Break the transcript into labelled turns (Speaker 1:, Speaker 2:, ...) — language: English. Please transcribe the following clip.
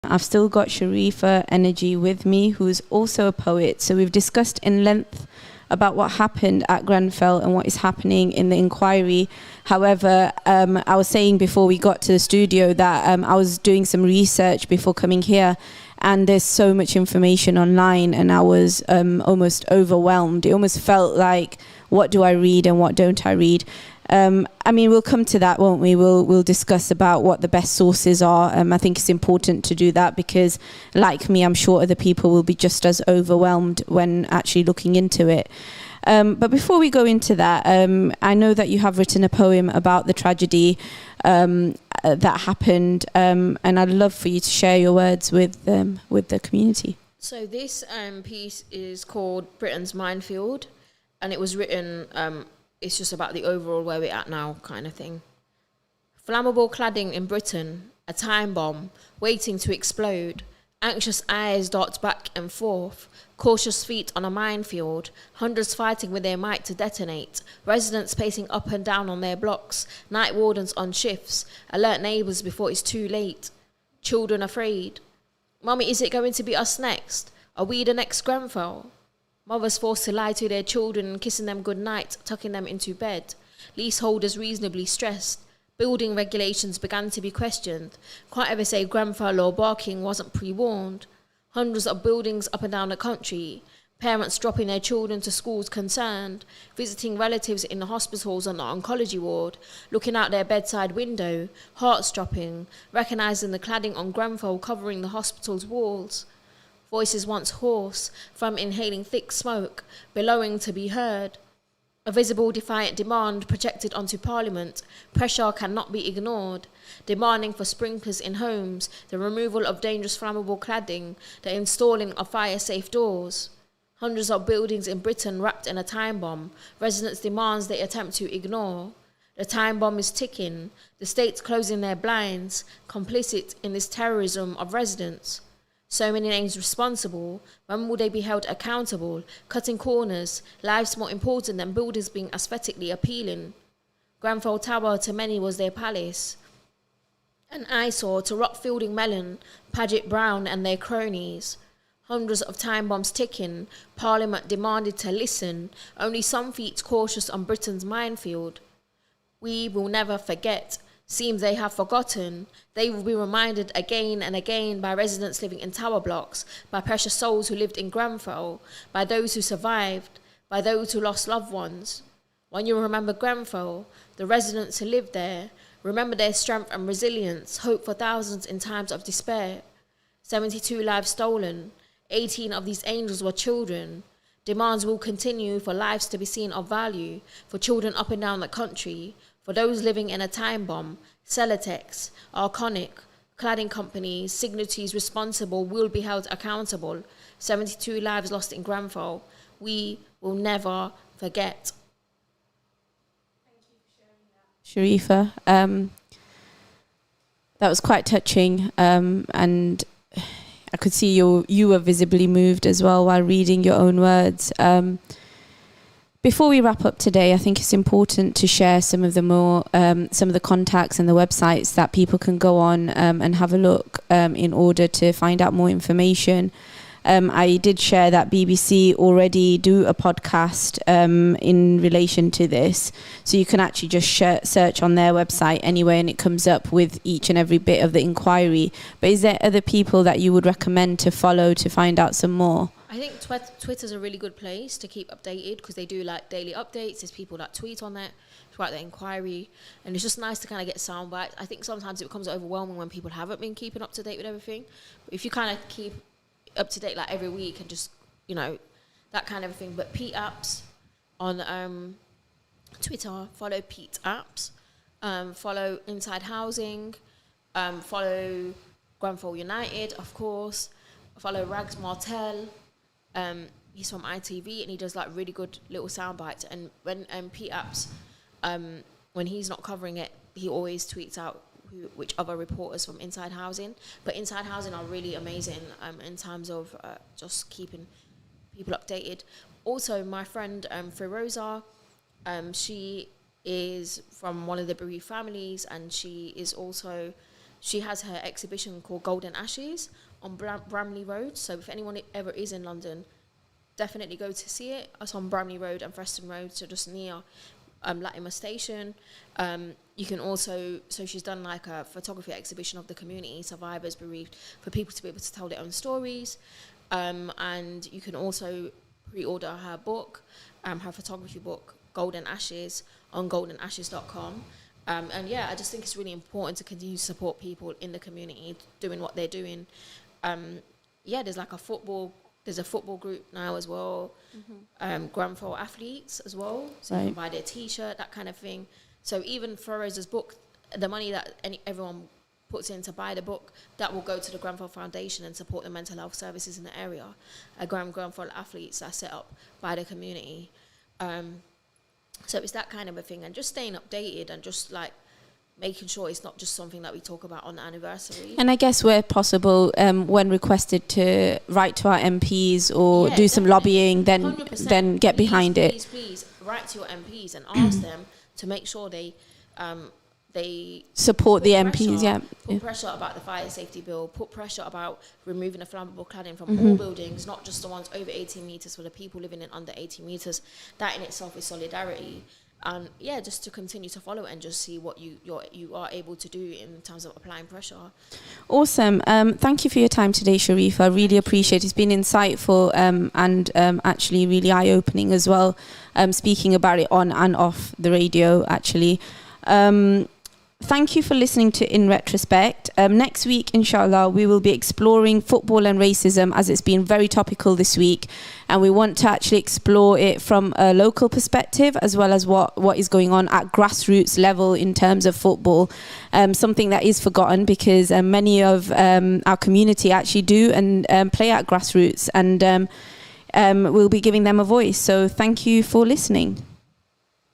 Speaker 1: I've still got Sharefa Energy with me, who's also a poet. So we've discussed in length about what happened at Grenfell and what is happening in the inquiry. However, I was saying before we got to the studio that I was doing some research before coming here, and there's so much information online, and I was almost overwhelmed. It almost felt like, what do I read and what don't I read? I mean, we'll come to that, won't we? We'll discuss about what the best sources are. I think it's important to do that because, like me, I'm sure other people will be just as overwhelmed when actually looking into it. But before we go into that, I know that you have written a poem about the tragedy that happened, and I'd love for you to share your words with the community.
Speaker 2: So this piece is called Britain's Minefield, and it was written... it's just about the overall where we're at now kind of thing. Flammable cladding in Britain, a time bomb waiting to explode. Anxious eyes dart back and forth, cautious feet on a minefield, hundreds fighting with their might to detonate, residents pacing up and down on their blocks, night wardens on shifts, alert neighbours before it's too late, children afraid. Mummy, is it going to be us next? Are we the next Grenfell? Mothers forced to lie to their children, kissing them goodnight, tucking them into bed. Leaseholders reasonably stressed. Building regulations began to be questioned. Can't ever say Grenfell or Barking wasn't pre-warned. Hundreds of buildings up and down the country. Parents dropping their children to schools concerned. Visiting relatives in the hospitals on the oncology ward. Looking out their bedside window. Hearts dropping. Recognising the cladding on Grenfell covering the hospital's walls. Voices once hoarse from inhaling thick smoke, bellowing to be heard. A visible defiant demand projected onto Parliament. Pressure cannot be ignored. Demanding for sprinklers in homes, the removal of dangerous flammable cladding, the installing of fire-safe doors. Hundreds of buildings in Britain wrapped in a time bomb. Residents' demands they attempt to ignore. The time bomb is ticking. The state's closing their blinds, complicit in this terrorism of residents. So many names responsible. When will they be held accountable? Cutting corners, lives more important than buildings being aesthetically appealing. Grenfell Tower to many was their palace. An eyesore to Rockfielding Mellon, Paget Brown and their cronies. Hundreds of time bombs ticking. Parliament demanded to listen. Only some feet cautious on Britain's minefield. We will never forget. Seems they have forgotten. They will be reminded again and again by residents living in tower blocks, by precious souls who lived in Grenfell, by those who survived, by those who lost loved ones. When you remember Grenfell, the residents who lived there, remember their strength and resilience, hope for thousands in times of despair. 72 lives stolen, 18 of these angels were children. Demands will continue for lives to be seen of value, for children up and down the country, for those living in a time bomb, Celotex, Arconic, cladding companies, signatories responsible will be held accountable. 72 lives lost in Grenfell. We will never forget.
Speaker 1: Thank you for sharing that, Sharefa. That was quite touching, and I could see you were visibly moved as well while reading your own words. Before we wrap up today, I think it's important to share some of the contacts and the websites that people can go on and have a look in order to find out more information. I did share that BBC already do a podcast in relation to this, so you can actually just search on their website anyway, and it comes up with each and every bit of the inquiry. But is there other people that you would recommend to follow to find out some more?
Speaker 2: I think Twitter's a really good place to keep updated because they do like daily updates. There's people that tweet on that throughout the inquiry, and it's just nice to kind of get sound bites. I think sometimes it becomes overwhelming when people haven't been keeping up to date with everything. But if you kind of keep up to date like every week and just, you know, that kind of thing. But Pete Apps on Twitter, follow Pete Apps, follow Inside Housing, follow Grenfell United, of course, follow Rags Martel. He's from ITV and he does like really good little sound bites. And when Pete Apps, when he's not covering it, he always tweets out which other reporters from Inside Housing. But Inside Housing are really amazing in terms of just keeping people updated. Also, my friend Firoza, she is from one of the bereaved families, and she is also she has her exhibition called Golden Ashes on Bramley Road. So if anyone ever is in London, definitely go to see it. It's on Bramley Road and Preston Road, so just near Latimer Station. You can also, so she's done like a photography exhibition of the community, survivors, bereaved, for people to be able to tell their own stories. And you can also pre-order her book, her photography book, Golden Ashes, on goldenashes.com. And yeah, I just think it's really important to continue to support people in the community doing what they're doing. Yeah, there's a football group now as well, Grenfell athletes as well, so you can buy their t-shirt, that kind of thing. So even for Rosa's book, the money that everyone puts in to buy the book, that will go to the Grenfell Foundation and support the mental health services in the area. Grenfell athletes are set up by the community. So it's that kind of a thing, and just staying updated and just like making sure it's not just something that we talk about on the anniversary.
Speaker 1: And I guess where possible, when requested to write to our MPs or do some lobbying, then get behind it.
Speaker 2: Please write to your MPs and ask them to make sure they
Speaker 1: support the MPs.
Speaker 2: Put pressure about the fire safety bill. Put pressure about removing the flammable cladding from all buildings, not just the ones over 18 meters for the people living in under 18 meters. That in itself is solidarity. And yeah, just to continue to follow it and just see what you are able to do in terms of applying pressure.
Speaker 1: Awesome. Thank you for your time today, Sharefa. I really appreciate it. It's been insightful and actually really eye-opening as well, speaking about it on and off the radio, actually. Thank you for listening to In Retrospect. Next week, inshallah, we will be exploring football and racism, as it's been very topical this week. And we want to actually explore it from a local perspective, as well as what is going on at grassroots level in terms of football. Something that is forgotten, because many of our community actually do and play at grassroots. And we'll be giving them a voice. So thank you for listening.